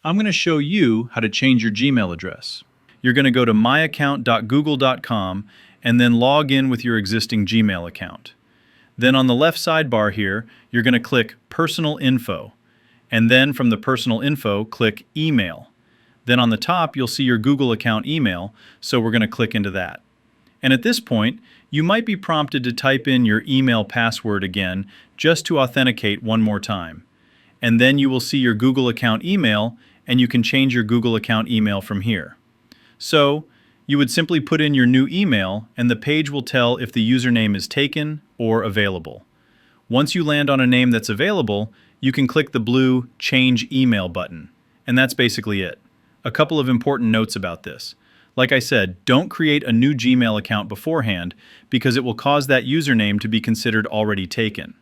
I'm going to show you how to change your Gmail address. You're going to go to myaccount.google.com and then log in with your existing Gmail account. Then on the left sidebar here, you're going to click Personal Info. And then from the Personal Info, click Email. Then on the top, you'll see your Google account email, so we're going to click into that. And at this point, you might be prompted to type in your email password again just to authenticate one more time. And then you will see your Google account email, and you can change your Google account email from here. So, you would simply put in your new email, and the page will tell if the username is taken or available. Once you land on a name that's available, you can click the blue Change Email button. And that's basically it. A couple of important notes about this. Like I said, don't create a new Gmail account beforehand because it will cause that username to be considered already taken.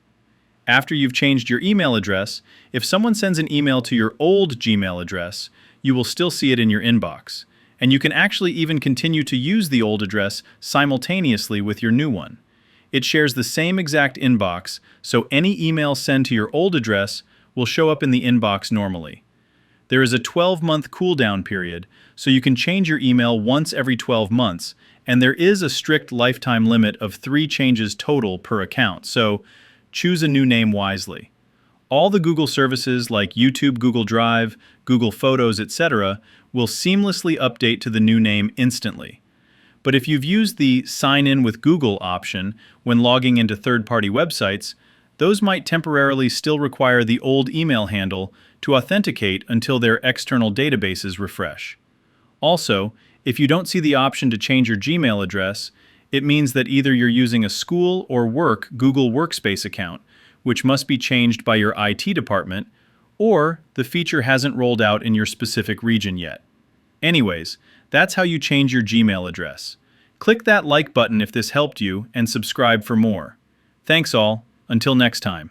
After you've changed your email address, if someone sends an email to your old Gmail address, you will still see it in your inbox. And you can actually even continue to use the old address simultaneously with your new one. It shares the same exact inbox, so any email sent to your old address will show up in the inbox normally. There is a 12-month cooldown period, so you can change your email once every 12 months, and there is a strict lifetime limit of 3 changes total per account, so choose a new name wisely. All the Google services like YouTube, Google Drive, Google Photos, etc. will seamlessly update to the new name instantly. But if you've used the Sign In with Google option when logging into third-party websites, those might temporarily still require the old email handle to authenticate until their external databases refresh. Also, if you don't see the option to change your Gmail address, it means that either you're using a school or work Google Workspace account, which must be changed by your IT department, or the feature hasn't rolled out in your specific region yet. Anyways, that's how you change your Gmail address. Click that like button if this helped you and subscribe for more. Thanks all. Until next time.